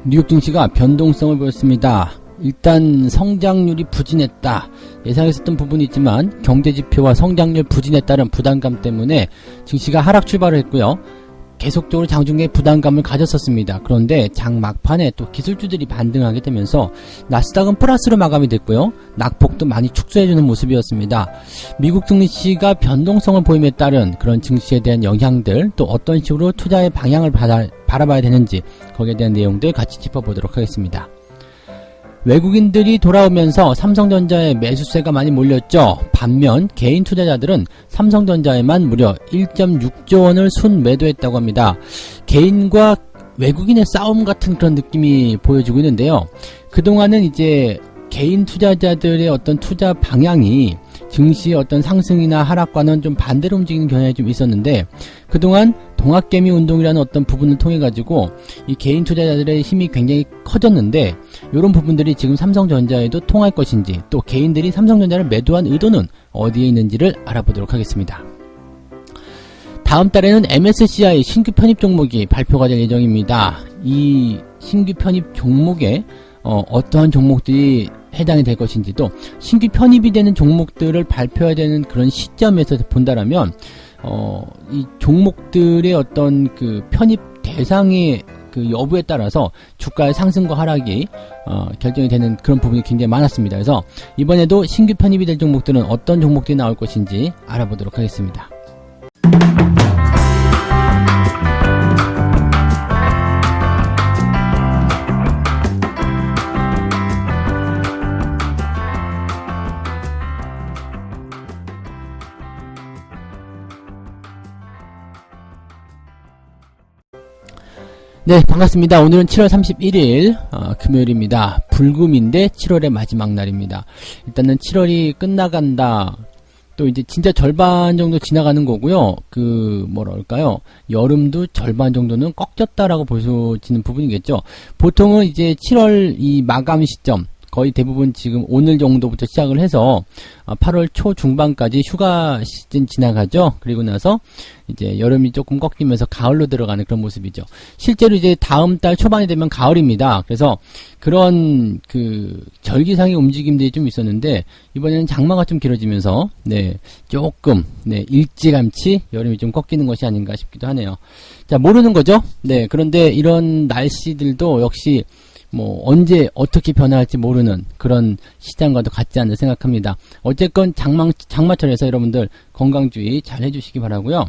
뉴욕 증시가 변동성을 보였습니다. 일단 성장률이 부진했다. 예상했었던 부분이 있지만 경제지표와 성장률 부진에 따른 부담감 때문에 증시가 하락 출발을 했고요. 계속적으로 장중에 부담감을 가졌었습니다. 그런데 장 막판에 또 기술주들이 반등하게 되면서 나스닥은 플러스로 마감이 됐고요. 낙폭도 많이 축소해주는 모습이었습니다. 미국 증시가 변동성을 보임에 따른 그런 증시에 대한 영향들, 또 어떤 식으로 투자의 방향을 바라봐야 되는지 거기에 대한 내용들 같이 짚어보도록 하겠습니다. 외국인들이 돌아오면서 삼성전자에 매수세가 많이 몰렸죠. 반면 개인 투자자들은 삼성전자에만 무려 1.6조 원을 순매도했다고 합니다. 개인과 외국인의 싸움 같은 그런 느낌이 보여지고 있는데요. 그동안은 이제 개인 투자자들의 어떤 투자 방향이 증시의 어떤 상승이나 하락과는 좀 반대로 움직이는 경향이 좀 있었는데, 그동안 동학개미 운동이라는 어떤 부분을 통해 가지고 이 개인 투자자들의 힘이 굉장히 커졌는데, 이런 부분들이 지금 삼성전자에도 통할 것인지, 또 개인들이 삼성전자를 매도한 의도는 어디에 있는지를 알아보도록 하겠습니다. 다음 달에는 MSCI 신규 편입 종목이 발표가 될 예정입니다. 이 신규 편입 종목에 어떠한 종목들이 해당이 될 것인지, 또 신규 편입이 되는 종목들을 발표해야 되는 그런 시점에서 본다라면 이 종목들의 어떤 그 편입 대상의 그 여부에 따라서 주가의 상승과 하락이 결정이 되는 그런 부분이 굉장히 많았습니다. 그래서 이번에도 신규 편입이 될 종목들은 어떤 종목들이 나올 것인지 알아보도록 하겠습니다. 네, 반갑습니다. 오늘은 7월 31일 금요일입니다. 불금인데 7월의 마지막 날입니다. 일단은 7월이 끝나간다. 또 이제 진짜 절반 정도 지나가는 거고요. 뭐랄까요, 여름도 절반 정도는 꺾였다라고 보여지는 부분이겠죠. 보통은 이제 7월 이 마감 시점, 거의 대부분 지금 오늘 정도부터 시작을 해서 8월 초 중반까지 휴가 시즌 지나가죠. 그리고 나서 이제 여름이 조금 꺾이면서 가을로 들어가는 그런 모습이죠. 실제로 이제 다음 달 초반이 되면 가을입니다. 그래서 그런 그 절기상의 움직임들이 좀 있었는데, 이번에는 장마가 좀 길어지면서 조금 일찌감치 여름이 좀 꺾이는 것이 아닌가 싶기도 하네요. 자, 모르는 거죠. 그런데 이런 날씨들도 역시 언제 어떻게 변화할지 모르는 그런 시장과도 같지 않나 생각합니다. 어쨌건 장마철에서 여러분들 건강주의 잘 해주시기 바라고요.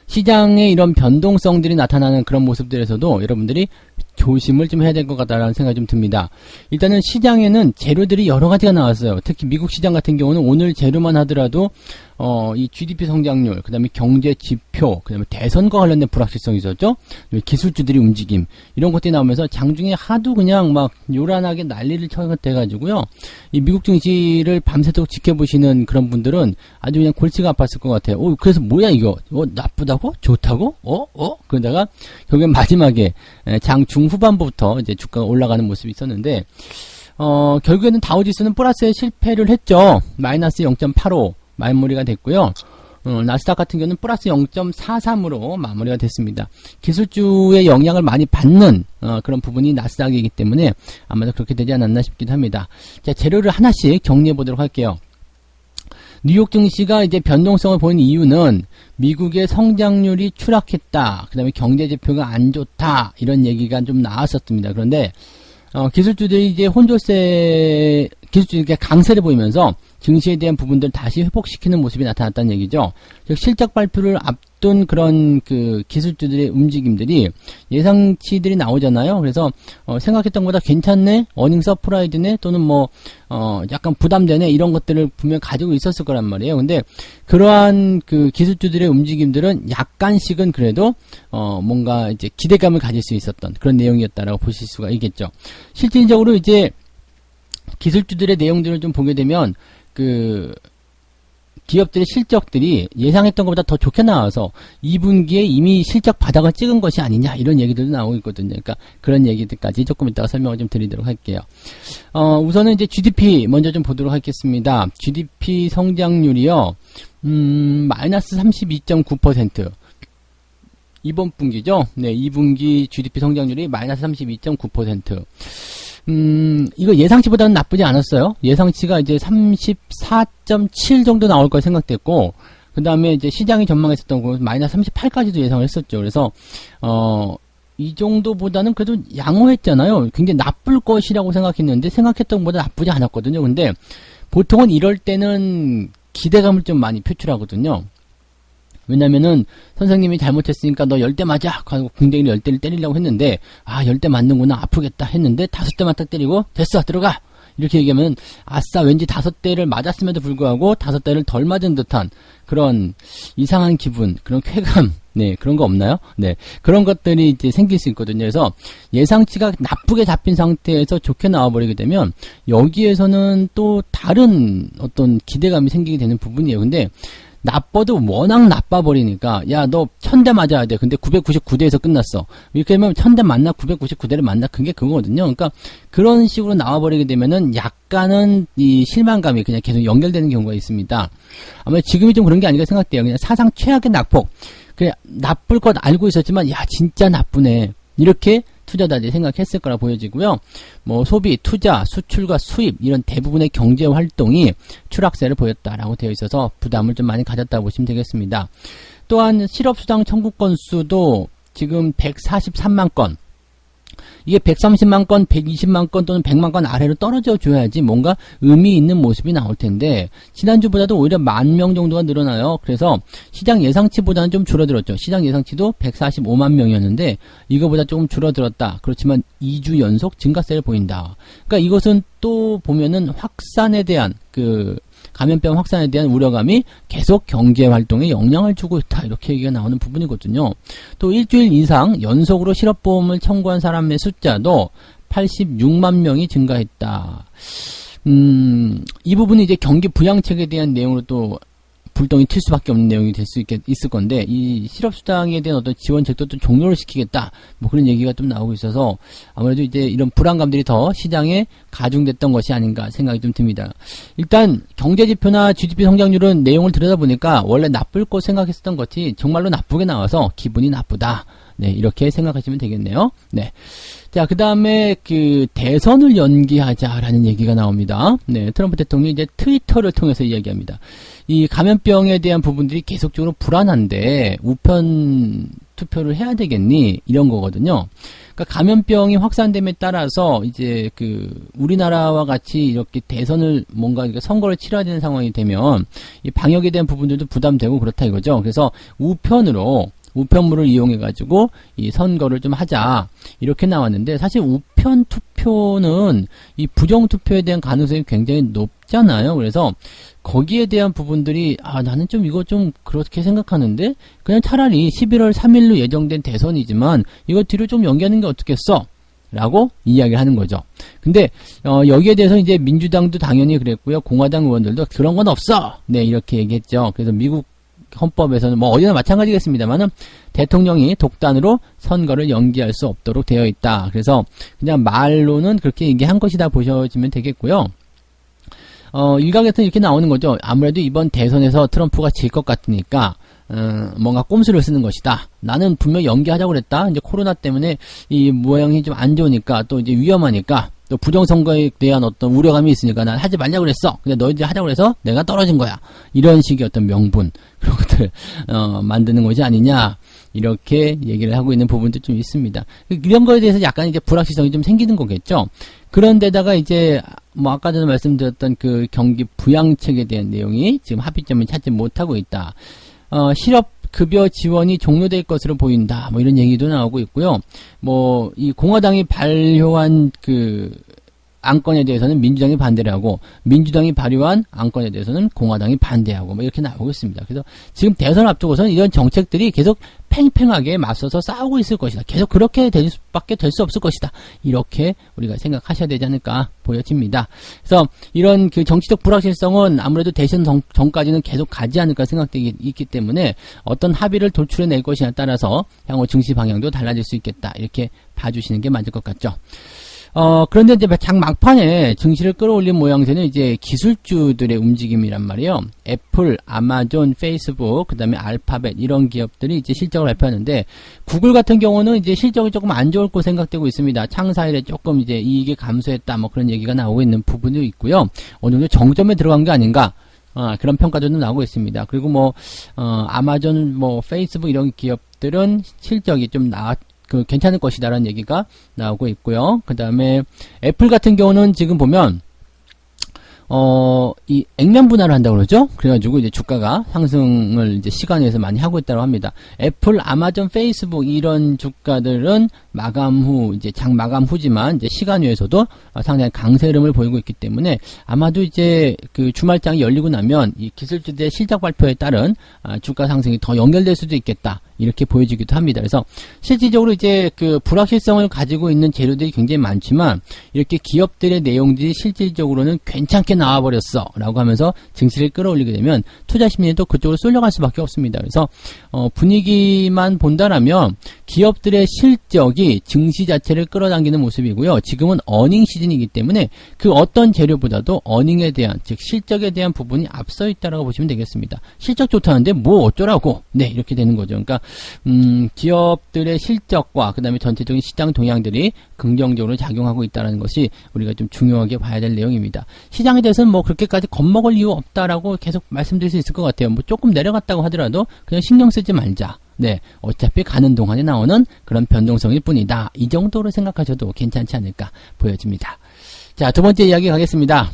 시장에 이런 변동성들이 나타나는 그런 모습들에서도 여러분들이 조심을 좀 해야 될 것 같다라는 생각이 좀 듭니다. 일단은 시장에는 재료들이 여러 가지가 나왔어요. 특히 미국 시장 같은 경우는 오늘 재료만 하더라도 이 GDP 성장률, 그 다음에 경제 지표, 그 다음에 대선과 관련된 불확실성이 있었죠. 기술주들이 움직임, 이런 것들이 나오면서 장중에 하도 그냥 막 요란하게 난리를 쳐대가지고요. 이 미국 증시를 밤새도록 지켜보시는 그런 분들은 아주 그냥 골치가 아팠을 것 같아요. 그래서 뭐야 이거? 나쁘다고? 좋다고? 그러다가 결국엔 마지막에 장 중후반부부터 이제 주가가 올라가는 모습이 있었는데, 결국에는 다우지수는 플러스에 실패를 했죠. 마이너스 0.85 마무리가 됐고요. 나스닥 같은 경우는 플러스 0.43으로 마무리가 됐습니다. 기술주의 영향을 많이 받는 그런 부분이 나스닥이기 때문에 아마도 그렇게 되지 않았나 싶기도 합니다. 자, 재료를 하나씩 정리해 보도록 할게요. 뉴욕 증시가 이제 변동성을 보이는 이유는 미국의 성장률이 추락했다, 그 다음에 경제지표가 안 좋다, 이런 얘기가 좀 나왔었습니다. 그런데 기술주들이 이제 기술주들이 강세를 보이면서 증시에 대한 부분들 다시 회복시키는 모습이 나타났다는 얘기죠. 즉 실적 발표를 앞둔 그런 그 기술주들의 움직임들이 예상치들이 나오잖아요. 그래서 생각했던 것보다 괜찮네, 어닝 서프라이즈네, 또는 약간 부담되네, 이런 것들을 분명 가지고 있었을 거란 말이에요. 근데 그러한 그 기술주들의 움직임들은 약간씩은 그래도 뭔가 이제 기대감을 가질 수 있었던 그런 내용이었다라고 보실 수가 있겠죠. 실질적으로 이제 기술주들의 내용들을 좀 보게 되면 기업들의 실적들이 예상했던 것보다 더 좋게 나와서 2분기에 이미 실적 바닥을 찍은 것이 아니냐, 이런 얘기들도 나오고 있거든요. 그러니까 그런 얘기들까지 조금 이따가 설명을 좀 드리도록 할게요. 우선은 이제 GDP 먼저 좀 보도록 하겠습니다. GDP 성장률이요, 마이너스 32.9%. 이번 분기죠. 네, 2분기 GDP 성장률이 마이너스 32.9%. 이거 예상치보다는 나쁘지 않았어요. 예상치가 이제 34.7 정도 나올 거 생각됐고, 그 다음에 이제 시장이 전망했었던 거 마이너스 38까지도 예상을 했었죠. 그래서, 이 정도보다는 그래도 양호했잖아요. 굉장히 나쁠 것이라고 생각했는데, 생각했던 것보다 나쁘지 않았거든요. 근데, 보통은 이럴 때는 기대감을 좀 많이 표출하거든요. 왜냐면은 선생님이 잘못했으니까 너 10대 맞아 하고 궁뎅이를 10대를 때리려고 했는데 10대 맞는구나 아프겠다 했는데 5대만 딱 때리고 됐어 들어가 이렇게 얘기하면 아싸 왠지 5대를 맞았음에도 불구하고 5대를 덜 맞은 듯한 그런 이상한 기분 그런 쾌감 네 그런 거 없나요? 네 그런 것들이 이제 생길 수 있거든요. 그래서 예상치가 나쁘게 잡힌 상태에서 좋게 나와버리게 되면 여기에서는 또 다른 어떤 기대감이 생기게 되는 부분이에요. 근데 나빠도 워낙 나빠버리니까 야 너 1000대 맞아야 돼. 근데 999대에서 끝났어. 이렇게 하면 1000대 맞나 999대를 맞나 그게 그거거든요. 그러니까 그런 식으로 나와버리게 되면은 약간은 이 실망감이 그냥 계속 연결되는 경우가 있습니다. 아마 지금이 좀 그런 게 아닌가 생각돼요. 그냥 사상 최악의 낙폭. 그냥 나쁠 것 알고 있었지만 야 진짜 나쁘네. 이렇게 투자자들이 생각했을 거라 보여지고요. 뭐 소비, 투자, 수출과 수입 이런 대부분의 경제 활동이 추락세를 보였다라고 되어 있어서 부담을 좀 많이 가졌다고 보시면 되겠습니다. 또한 실업수당 청구 건수도 지금 143만 건. 이게 130만 건, 120만 건 또는 100만 건 아래로 떨어져 줘야지 뭔가 의미 있는 모습이 나올 텐데 지난주보다도 오히려 10,000명 정도가 늘어나요. 그래서 시장 예상치보다는 좀 줄어들었죠. 시장 예상치도 145만 명이었는데 이거보다 조금 줄어들었다. 그렇지만 2주 연속 증가세를 보인다. 그러니까 이것은 또 보면은 확산에 대한 감염병 확산에 대한 우려감이 계속 경제 활동에 영향을 주고 있다. 이렇게 얘기가 나오는 부분이거든요. 또 일주일 이상 연속으로 실업보험을 청구한 사람의 숫자도 86만 명이 증가했다. 이 부분이 이제 경기 부양책에 대한 내용으로 또 불똥이 튈 수밖에 없는 내용이 될 수 있을 건데 이 실업수당에 대한 어떤 지원책도 좀 종료를 시키겠다 뭐 그런 얘기가 좀 나오고 있어서 아무래도 이제 이런 불안감들이 더 시장에 가중됐던 것이 아닌가 생각이 좀 듭니다. 일단 경제지표나 GDP 성장률은 내용을 들여다보니까 원래 나쁠 거 생각했었던 것이 정말로 나쁘게 나와서 기분이 나쁘다. 네, 이렇게 생각하시면 되겠네요. 네. 자, 그 다음에 대선을 연기하자라는 얘기가 나옵니다. 네, 트럼프 대통령이 이제 트위터를 통해서 이야기합니다. 이 감염병에 대한 부분들이 계속적으로 불안한데 우편 투표를 해야 되겠니? 이런 거거든요. 그러니까 감염병이 확산됨에 따라서 이제 우리나라와 같이 이렇게 대선을 뭔가 선거를 치러야 되는 상황이 되면 이 방역에 대한 부분들도 부담되고 그렇다 이거죠. 그래서 우편물을 이용해가지고 이 선거를 좀 하자. 이렇게 나왔는데, 사실 우편 투표는 이 부정투표에 대한 가능성이 굉장히 높잖아요. 그래서 거기에 대한 부분들이, 나는 좀 이거 좀 그렇게 생각하는데, 그냥 차라리 11월 3일로 예정된 대선이지만, 이거 뒤로 좀 연기하는 게 어떻겠어? 라고 이야기를 하는 거죠. 근데, 여기에 대해서 이제 민주당도 당연히 그랬고요. 공화당 의원들도 그런 건 없어! 네, 이렇게 얘기했죠. 그래서 미국 헌법에서는 뭐 어디나 마찬가지겠습니다만은 대통령이 독단으로 선거를 연기할 수 없도록 되어 있다. 그래서 그냥 말로는 그렇게 얘기한 것이다 보셔지면 되겠고요. 일각에서는 이렇게 나오는 거죠. 아무래도 이번 대선에서 트럼프가 질 것 같으니까 뭔가 꼼수를 쓰는 것이다. 나는 분명히 연기하자고 그랬다. 이제 코로나 때문에 이 모양이 좀 안 좋으니까 또 이제 위험하니까 또 부정선거에 대한 어떤 우려감이 있으니까 난 하지 말자고 그랬어. 근데 너희들이 하자고 그래서 내가 떨어진 거야. 이런 식의 어떤 명분 그런 것들 만드는 것이 아니냐. 이렇게 얘기를 하고 있는 부분도 좀 있습니다. 이런 거에 대해서 약간 이제 불확실성이 좀 생기는 거겠죠. 그런데다가 이제 뭐 아까 전에 말씀드렸던 경기 부양책에 대한 내용이 지금 합의점을 찾지 못하고 있다. 실업급여 지원이 종료될 것으로 보인다. 뭐 이런 얘기도 나오고 있고요. 뭐 이 공화당이 발효한 안건에 대해서는 민주당이 반대를 하고 민주당이 발의한 안건에 대해서는 공화당이 반대하고 뭐 이렇게 나오고 있습니다. 그래서 지금 대선 앞두고서는 이런 정책들이 계속 팽팽하게 맞서서 싸우고 있을 것이다. 계속 그렇게 될 수밖에 될 수 없을 것이다. 이렇게 우리가 생각하셔야 되지 않을까 보여집니다. 그래서 이런 정치적 불확실성은 아무래도 대선 전까지는 계속 가지 않을까 생각되기 있기 때문에 어떤 합의를 도출해낼 것이냐에 따라서 향후 증시 방향도 달라질 수 있겠다. 이렇게 봐주시는 게 맞을 것 같죠. 그런데 이제 장 막판에 증시를 끌어올린 모양새는 이제 기술주들의 움직임이란 말이에요. 애플, 아마존, 페이스북, 그 다음에 알파벳, 이런 기업들이 이제 실적을 발표하는데, 구글 같은 경우는 이제 실적이 조금 안 좋을 거 생각되고 있습니다. 창사일에 조금 이제 이익이 감소했다, 뭐 그런 얘기가 나오고 있는 부분도 있고요. 어느 정도 정점에 들어간 게 아닌가, 그런 평가들도 나오고 있습니다. 그리고 뭐, 아마존, 뭐, 페이스북 이런 기업들은 실적이 좀 괜찮을 것이다라는 얘기가 나오고 있고요. 그 다음에 애플 같은 경우는 지금 보면 이 액면 분할을 한다고 그러죠? 그래가지고 이제 주가가 상승을 이제 시간에서 많이 하고 있다고 합니다. 애플, 아마존, 페이스북 이런 주가들은 마감 후, 이제 장 마감 후지만 이제 시간외에서도 상당히 강세 흐름을 보이고 있기 때문에 아마도 이제 그 주말장이 열리고 나면 이 기술주들의 실적 발표에 따른 주가 상승이 더 연결될 수도 있겠다. 이렇게 보여지기도 합니다. 그래서 실질적으로 이제 그 불확실성을 가지고 있는 재료들이 굉장히 많지만 이렇게 기업들의 내용들이 실질적으로는 괜찮게 나와버렸어 라고 하면서 증시를 끌어올리게 되면 투자 심리도 그쪽으로 쏠려갈 수밖에 없습니다. 그래서 분위기만 본다라면 기업들의 실적이 증시 자체를 끌어당기는 모습이고요. 지금은 어닝 시즌이기 때문에 그 어떤 재료보다도 어닝에 대한, 즉 실적에 대한 부분이 앞서 있다라고 보시면 되겠습니다. 실적 좋다는데 뭐 어쩌라고, 네, 이렇게 되는 거죠. 그러니까 기업들의 실적과 그 다음에 전체적인 시장 동향들이 긍정적으로 작용하고 있다는 것이 우리가 좀 중요하게 봐야 될 내용입니다. 시장에 대해서는 뭐 그렇게까지 겁먹을 이유 없다라고 계속 말씀드릴 수 있을 것 같아요. 뭐 조금 내려갔다고 하더라도 그냥 신경 쓰지 말자. 네, 어차피 가는 동안에 나오는 그런 변동성일 뿐이다. 이 정도로 생각하셔도 괜찮지 않을까 보여집니다. 자, 두 번째 이야기 가겠습니다.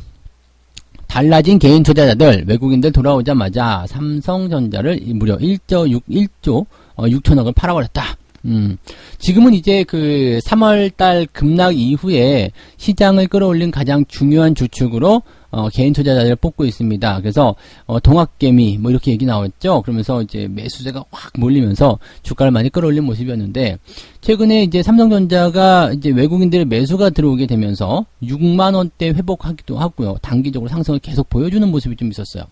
달라진 개인 투자자들, 외국인들 돌아오자마자 삼성전자를 무려 1조 6천억을 팔아버렸다. 지금은 이제 그 3월달 급락 이후에 시장을 끌어올린 가장 중요한 주축으로 개인 투자자들을 뽑고 있습니다. 그래서 동학개미 뭐 이렇게 얘기 나왔죠. 그러면서 이제 매수세가 확 몰리면서 주가를 많이 끌어올린 모습이었는데, 최근에 이제 삼성전자가 이제 외국인들의 매수가 들어오게 되면서 6만 원대 회복하기도 하고요. 단기적으로 상승을 계속 보여주는 모습이 좀 있었어요.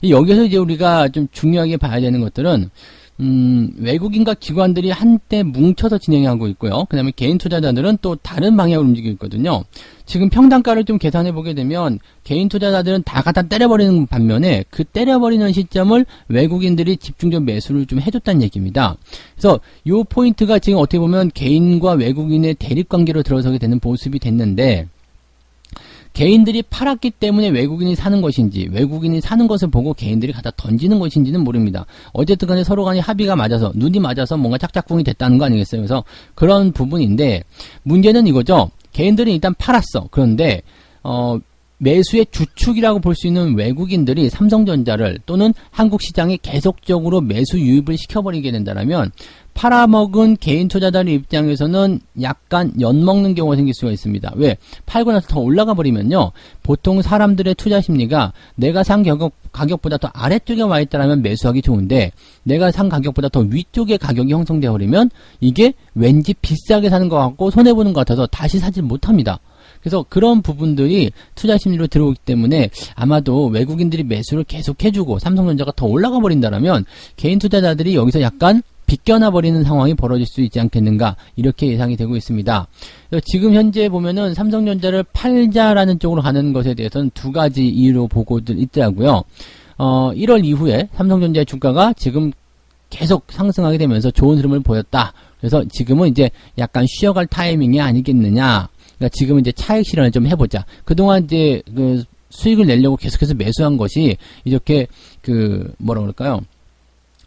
여기서 이제 우리가 좀 중요하게 봐야 되는 것들은 외국인과 기관들이 한때 뭉쳐서 진행하고 있고요. 그 다음에 개인 투자자들은 또 다른 방향으로 움직이고 있거든요. 지금 평단가를 좀 계산해 보게 되면 개인 투자자들은 다 갖다 때려버리는 반면에 그 때려버리는 시점을 외국인들이 집중적 매수를 좀 해줬다는 얘기입니다. 그래서 요 포인트가 지금 어떻게 보면 개인과 외국인의 대립관계로 들어서게 되는 모습이 됐는데, 개인들이 팔았기 때문에 외국인이 사는 것인지, 외국인이 사는 것을 보고 개인들이 갖다 던지는 것인지는 모릅니다. 어쨌든 간에 서로 간에 합의가 맞아서, 눈이 맞아서 뭔가 짝짝꿍이 됐다는 거 아니겠어요? 그래서 그런 부분인데, 문제는 이거죠. 개인들은 일단 팔았어. 그런데 매수의 주축이라고 볼 수 있는 외국인들이 삼성전자를 또는 한국 시장에 계속적으로 매수 유입을 시켜버리게 된다면 팔아먹은 개인 투자자들 입장에서는 약간 엿먹는 경우가 생길 수가 있습니다. 왜? 팔고 나서 더 올라가 버리면요, 보통 사람들의 투자 심리가 내가 산 가격보다 더 아래쪽에 와 있다라면 매수하기 좋은데, 내가 산 가격보다 더 위쪽에 가격이 형성되어 버리면 이게 왠지 비싸게 사는 것 같고 손해보는 것 같아서 다시 사지 못합니다. 그래서 그런 부분들이 투자 심리로 들어오기 때문에 아마도 외국인들이 매수를 계속 해주고 삼성전자가 더 올라가 버린다라면 개인 투자자들이 여기서 약간 빗겨나 버리는 상황이 벌어질 수 있지 않겠는가, 이렇게 예상이 되고 있습니다. 지금 현재 보면은 삼성전자를 팔자라는 쪽으로 가는 것에 대해서는 두 가지 이유로 보고들 있더라고요. 1월 이후에 삼성전자의 주가가 지금 계속 상승하게 되면서 좋은 흐름을 보였다. 그래서 지금은 이제 약간 쉬어갈 타이밍이 아니겠느냐. 그러니까 지금은 이제 차익 실현을 좀 해보자. 그동안 이제 그 수익을 내려고 계속해서 매수한 것이 이렇게 그 뭐라 그럴까요?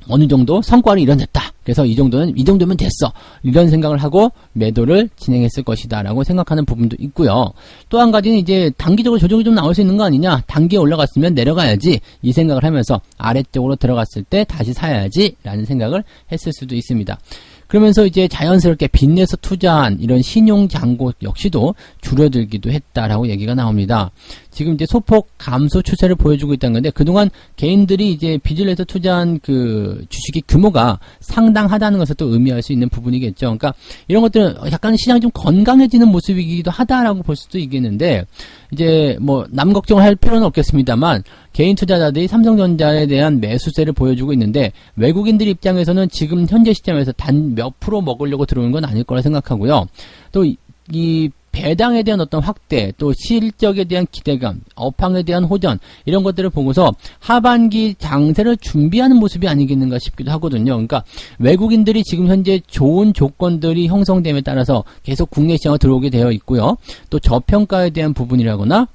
어느 정도 성과를 이뤄냈다. 그래서 이 정도면 됐어. 이런 생각을 하고 매도를 진행했을 것이다 라고 생각하는 부분도 있고요. 또 한 가지는 이제 단기적으로 조정이 좀 나올 수 있는 거 아니냐. 단기에 올라갔으면 내려가야지. 이 생각을 하면서 아래쪽으로 들어갔을 때 다시 사야지 라는 생각을 했을 수도 있습니다. 그러면서 이제 자연스럽게 빚내서 투자한 이런 신용 잔고 역시도 줄어들기도 했다라고 얘기가 나옵니다. 지금 이제 소폭 감소 추세를 보여주고 있다는 건데, 그동안 개인들이 이제 빚을 내서 투자한 그 주식의 규모가 상당하다는 것을 또 의미할 수 있는 부분이겠죠. 그러니까 이런 것들은 약간 시장이 좀 건강해지는 모습이기도 하다라고 볼 수도 있겠는데, 이제 뭐 남 걱정을 할 필요는 없겠습니다만 개인 투자자들이 삼성전자에 대한 매수세를 보여주고 있는데, 외국인들 입장에서는 지금 현재 시점에서 단 몇 프로 먹으려고 들어오는 건 아닐 거라 생각하고요. 또 이 배당에 대한 어떤 확대, 또 실적에 대한 기대감, 업황에 대한 호전, 이런 것들을 보고서 하반기 장세를 준비하는 모습이 아니겠는가 싶기도 하거든요. 그러니까 외국인들이 지금 현재 좋은 조건들이 형성됨에 따라서 계속 국내 시장에 들어오게 되어 있고요. 또 저평가에 대한 부분이라거나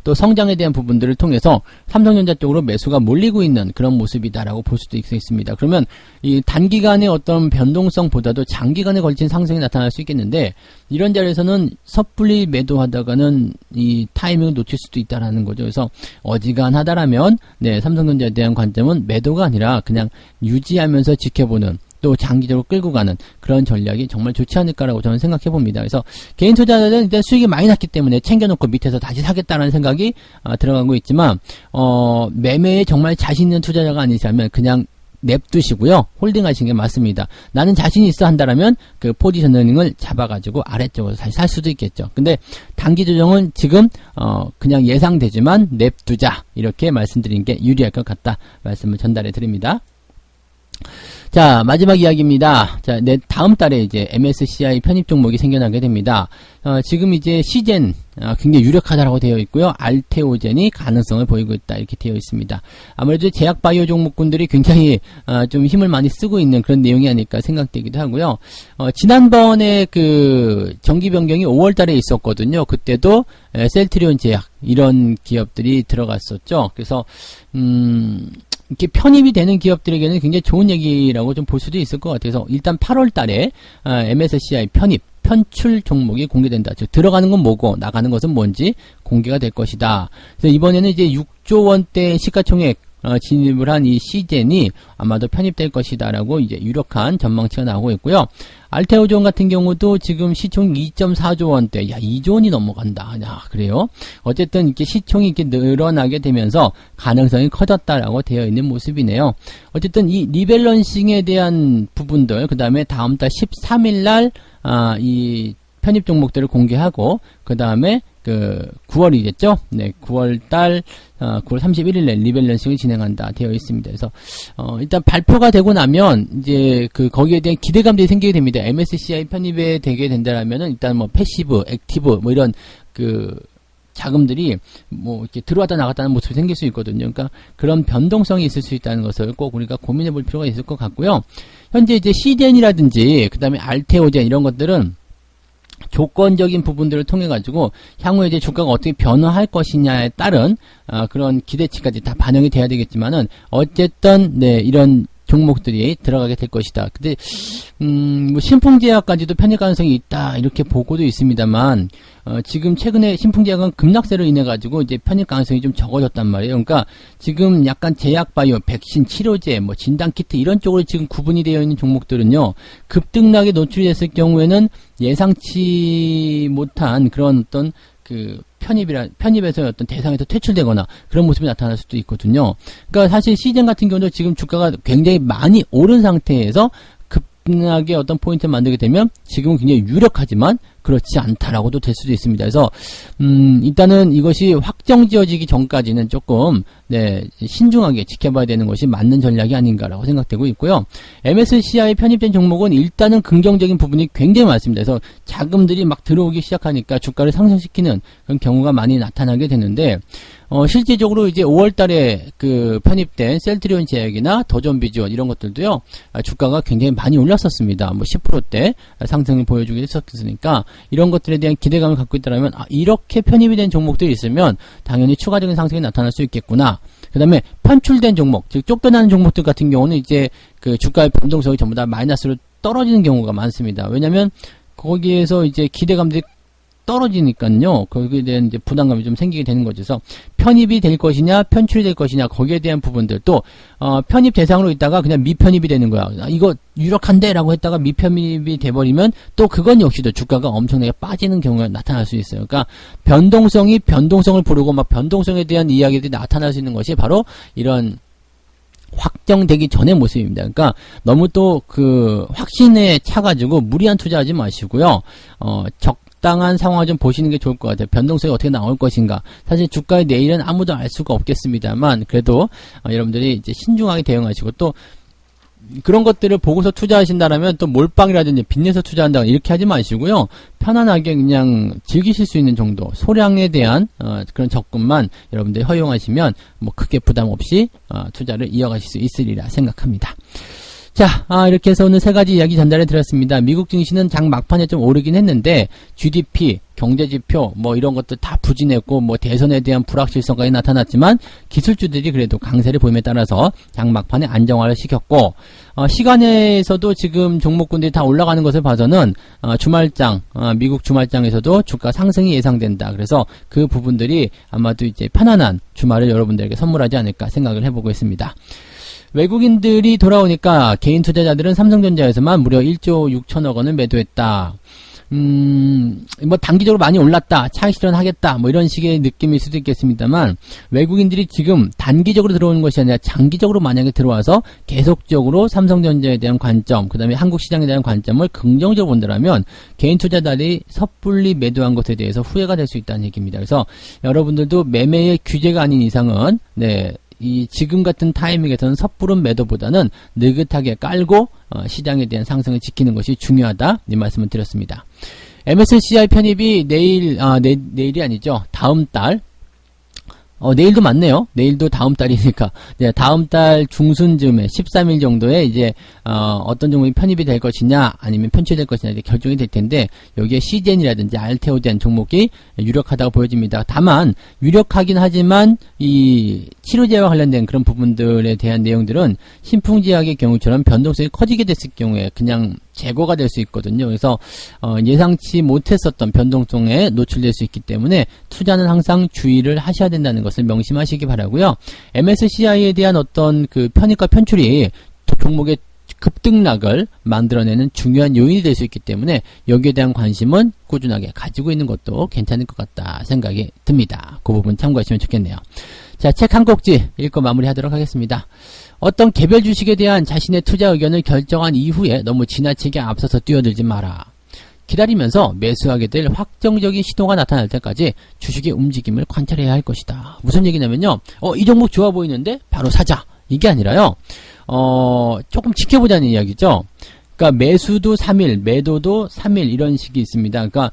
또 성장에 대한 부분들을 통해서 삼성전자 쪽으로 매수가 몰리고 있는 그런 모습이다라고 볼 수도 있습니다. 그러면 이 단기간의 어떤 변동성보다도 장기간에 걸친 상승이 나타날 수 있겠는데, 이런 자리에서는 섣불리 매도하다가는 이 타이밍을 놓칠 수도 있다라는 거죠. 그래서 어지간하다라면 삼성전자에 대한 관점은 매도가 아니라 그냥 유지하면서 지켜보는, 또 장기적으로 끌고 가는 그런 전략이 정말 좋지 않을까라고 저는 생각해 봅니다. 그래서 개인 투자자들은 일단 수익이 많이 났기 때문에 챙겨놓고 밑에서 다시 사겠다는 생각이 들어가고 있지만, 매매에 정말 자신 있는 투자자가 아니시라면 그냥 냅두시고요. 홀딩 하시는 게 맞습니다. 나는 자신이 있어 한다라면 그 포지셔닝을 잡아가지고 아래쪽으로 다시 살 수도 있겠죠. 근데 단기 조정은 지금 그냥 예상되지만 냅두자, 이렇게 말씀드린 게 유리할 것 같다 말씀을 전달해 드립니다. 자, 마지막 이야기입니다. 자, 다음 달에 이제 MSCI 편입 종목이 생겨나게 됩니다. 지금 이제 시젠, 굉장히 유력하다라고 되어 있고요. 알테오젠이 가능성을 보이고 있다, 이렇게 되어 있습니다. 아무래도 제약바이오 종목군들이 굉장히, 좀 힘을 많이 쓰고 있는 그런 내용이 아닐까 생각되기도 하고요. 지난번에 그, 정기 변경이 5월 달에 있었거든요. 그때도, 셀트리온 제약, 이런 기업들이 들어갔었죠. 그래서, 이렇게 편입이 되는 기업들에게는 굉장히 좋은 얘기라고 좀 볼 수도 있을 것 같아서, 일단 8월 달에 MSCI 편출 종목이 공개된다. 즉 들어가는 건 뭐고 나가는 것은 뭔지 공개가 될 것이다. 그래서 이번에는 이제 6조 원대 시가총액 진입을 한 이 시젠이 아마도 편입될 것이다라고 이제 유력한 전망치가 나오고 있고요. 알테오존 같은 경우도 지금 시총 2.4조 원대, 2조 원이 넘어간다. 그래요? 어쨌든 이렇게 시총이 이렇게 늘어나게 되면서 가능성이 커졌다라고 되어 있는 모습이네요. 어쨌든 이 리밸런싱에 대한 부분들, 그 다음에 다음 달 13일 날, 이 편입 종목들을 공개하고, 그 다음에 9월이겠죠? 네, 9월 31일에 리밸런싱을 진행한다 되어 있습니다. 그래서, 일단 발표가 되고 나면, 이제, 거기에 대한 기대감들이 생기게 됩니다. MSCI 편입에 되게 된다라면은, 일단 패시브, 액티브, 이런, 자금들이, 이렇게 들어왔다 나갔다는 모습이 생길 수 있거든요. 그러니까, 그런 변동성이 있을 수 있다는 것을 꼭 우리가 고민해 볼 필요가 있을 것 같고요. 현재 이제 시젠이라든지, 그 다음에 알테오젠 이런 것들은, 조건적인 부분들을 통해 가지고 향후에 이제 주가가 어떻게 변화할 것이냐에 따른 그런 기대치까지 다 반영이 돼야 되겠지만은 어쨌든 이런 종목들이 들어가게 될 것이다. 근데 신풍제약까지도 편입 가능성이 있다, 이렇게 보고도 있습니다만 지금 최근에 신풍제약은 급락세로 인해 가지고 이제 편입 가능성이 좀 적어졌단 말이에요. 그러니까 지금 약간 제약바이오, 백신, 치료제, 진단키트 이런 쪽으로 지금 구분이 되어 있는 종목들은요, 급등락에 노출이 됐을 경우에는 예상치 못한 그런 어떤 편입에서 어떤 대상에서 퇴출되거나 그런 모습이 나타날 수도 있거든요. 그러니까 사실 시즌 같은 경우도 지금 주가가 굉장히 많이 오른 상태에서 급등하게 어떤 포인트를 만들게 되면 지금은 굉장히 유력하지만 그렇지 않다라고도 될 수도 있습니다. 그래서 일단은 이것이 확정지어지기 전까지는 조금 신중하게 지켜봐야 되는 것이 맞는 전략이 아닌가라고 생각되고 있고요. MSCI 편입된 종목은 일단은 긍정적인 부분이 굉장히 많습니다. 그래서 자금들이 막 들어오기 시작하니까 주가를 상승시키는 그런 경우가 많이 나타나게 되는데 실제적으로 이제 5월 달에 편입된 셀트리온 제약이나 더존비주얼 이런 것들도요, 주가가 굉장히 많이 올랐었습니다. 10%대 상승을 보여주기 했었으니까 이런 것들에 대한 기대감을 갖고 있다면 이렇게 편입이 된 종목들이 있으면 당연히 추가적인 상승이 나타날 수 있겠구나. 그 다음에 편출된 종목, 즉 쫓겨나는 종목들 같은 경우는 이제 주가의 변동성이 전부 다 마이너스로 떨어지는 경우가 많습니다. 왜냐면 거기에서 이제 기대감들이 떨어지니까요, 거기에 대한 이제 부담감이 좀 생기게 되는 거죠. 그래서 편입이 될 것이냐, 편출이 될 것이냐, 거기에 대한 부분들, 또 편입 대상으로 있다가 그냥 미편입이 되는 거야. 이거 유력한데라고 했다가 미편입이 돼버리면 또 그건 역시도 주가가 엄청나게 빠지는 경우가 나타날 수 있어요. 그러니까 변동성이 변동성을 부르고 막 변동성에 대한 이야기들이 나타날 수 있는 것이 바로 이런 확정되기 전의 모습입니다. 그러니까 너무 또 확신에 차가지고 무리한 투자하지 마시고요. 적당한 상황을 좀 보시는 게 좋을 것 같아요. 변동성이 어떻게 나올 것인가. 사실 주가의 내일은 아무도 알 수가 없겠습니다만, 그래도 여러분들이 이제 신중하게 대응하시고, 또 그런 것들을 보고서 투자하신다라면 또 몰빵이라든지 빚내서 투자한다 이렇게 하지 마시고요. 편안하게 그냥 즐기실 수 있는 정도 소량에 대한 그런 접근만 여러분들이 허용하시면 뭐 크게 부담 없이 투자를 이어가실 수 있으리라 생각합니다. 자, 이렇게 해서 오늘 세 가지 이야기 전달해 드렸습니다. 미국 증시는 장 막판에 좀 오르긴 했는데 GDP, 경제지표 뭐 이런 것들 다 부진했고 뭐 대선에 대한 불확실성까지 나타났지만 기술주들이 그래도 강세를 보임에 따라서 장 막판에 안정화를 시켰고 시간에서도 지금 종목군들이 다 올라가는 것을 봐서는 주말장, 미국 주말장에서도 주가 상승이 예상된다. 그래서 그 부분들이 아마도 이제 편안한 주말을 여러분들에게 선물하지 않을까 생각을 해보고 있습니다. 외국인들이 돌아오니까 개인 투자자들은 삼성전자에서만 무려 1조 6천억 원을 매도했다. 뭐 단기적으로 많이 올랐다, 차익 실현하겠다, 뭐 이런 식의 느낌일 수도 있겠습니다만 외국인들이 지금 단기적으로 들어오는 것이 아니라 장기적으로 만약에 들어와서 계속적으로 삼성전자에 대한 관점, 그 다음에 한국 시장에 대한 관점을 긍정적으로 본다면 개인 투자자들이 섣불리 매도한 것에 대해서 후회가 될 수 있다는 얘기입니다. 그래서 여러분들도 매매의 규제가 아닌 이상은 이 지금 같은 타이밍에서는 섭부른 매도보다는 느긋하게 깔고 시장에 대한 상승을 지키는 것이 중요하다 이 말씀을 드렸습니다. MSCI 편입이 내일이 아니죠. 다음 달 내일도 맞네요. 내일도 다음 달이니까. 네, 다음 달 중순쯤에 13일 정도에 이제 어떤 종목이 편입이 될 것이냐 아니면 편취될 것이냐 이제 결정이 될 텐데 여기에 시젠이라든지 알테오젠 종목이 유력하다고 보여집니다. 다만 유력하긴 하지만 이 치료제와 관련된 그런 부분들에 대한 내용들은 신풍제약의 경우처럼 변동성이 커지게 됐을 경우에 그냥 제거가 될 수 있거든요. 그래서 예상치 못했었던 변동성에 노출될 수 있기 때문에 투자는 항상 주의를 하셔야 된다는 것을 명심하시기 바라고요. MSCI에 대한 어떤 그 편입과 편출이 종목의 급등락을 만들어내는 중요한 요인이 될 수 있기 때문에 여기에 대한 관심은 꾸준하게 가지고 있는 것도 괜찮을 것 같다 생각이 듭니다. 그 부분 참고하시면 좋겠네요. 자, 책 한 꼭지 읽고 마무리하도록 하겠습니다. 어떤 개별 주식에 대한 자신의 투자 의견을 결정한 이후에 너무 지나치게 앞서서 뛰어들지 마라. 기다리면서 매수하게 될 확정적인 신호가 나타날 때까지 주식의 움직임을 관찰해야 할 것이다. 무슨 얘기냐면요. 이 종목 좋아 보이는데 바로 사자. 이게 아니라요. 조금 지켜보자는 이야기죠. 그러니까 매수도 3일, 매도도 3일 이런 식이 있습니다. 그러니까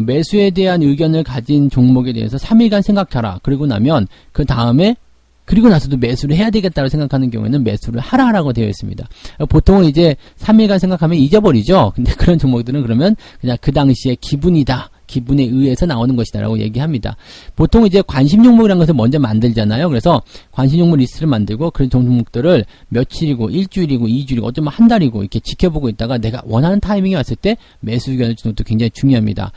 매수에 대한 의견을 가진 종목에 대해서 3일간 생각하라. 그리고 나면 그 다음에 그리고 나서도 매수를 해야 되겠다고 생각하는 경우에는 매수를 하라고 되어 있습니다. 보통은 이제 3일간 생각하면 잊어버리죠. 근데 그런 종목들은 그러면 그냥 그 당시에 기분이다. 기분에 의해서 나오는 것이다라고 얘기합니다. 보통 이제 관심 종목이라는 것을 먼저 만들잖아요. 그래서 관심 종목 리스트를 만들고 그런 종목들을 며칠이고 일주일이고 2주일이고 어쩌면 한 달이고 이렇게 지켜보고 있다가 내가 원하는 타이밍이 왔을 때 매수 의견을 주는 것도 굉장히 중요합니다.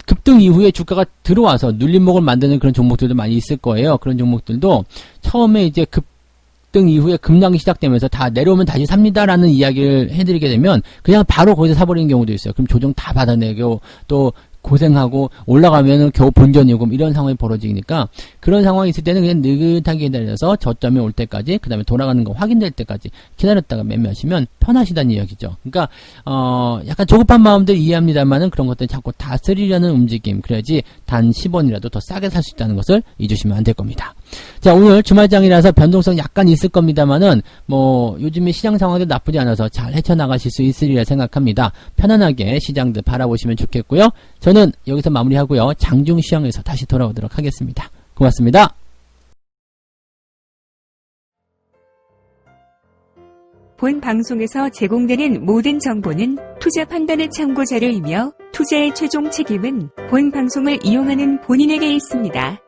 급등 이후에 주가가 들어와서 눌림목을 만드는 그런 종목들도 많이 있을 거예요. 그런 종목들도 처음에 이제 급등 이후에 급락이 시작되면서 다 내려오면 다시 삽니다라는 이야기를 해드리게 되면 그냥 바로 거기서 사버리는 경우도 있어요. 그럼 조정 다 받아내고 또 고생하고 올라가면은 겨우 본전이고 이런 상황이 벌어지니까 그런 상황이 있을 때는 그냥 느긋하게 기다려서 저점이 올 때까지 그 다음에 돌아가는 거 확인될 때까지 기다렸다가 매매하시면 편하시다는 이야기죠. 그러니까 약간 조급한 마음들 이해합니다만은 그런 것들 자꾸 다스리려는 움직임 그래야지 단 10원이라도 더 싸게 살 수 있다는 것을 잊으시면 안 될 겁니다. 자, 오늘 주말장이라서 변동성 약간 있을 겁니다만은 뭐 요즘에 시장 상황도 나쁘지 않아서 잘 헤쳐나가실 수 있으리라 생각합니다. 편안하게 시장들 바라보시면 좋겠고요. 저는 여기서 마무리하고요. 장중시황에서 다시 돌아오도록 하겠습니다. 고맙습니다. 본 방송에서 제공되는 모든 정보는 투자 판단의 참고 자료이며 투자의 최종 책임은 본 방송을 이용하는 본인에게 있습니다.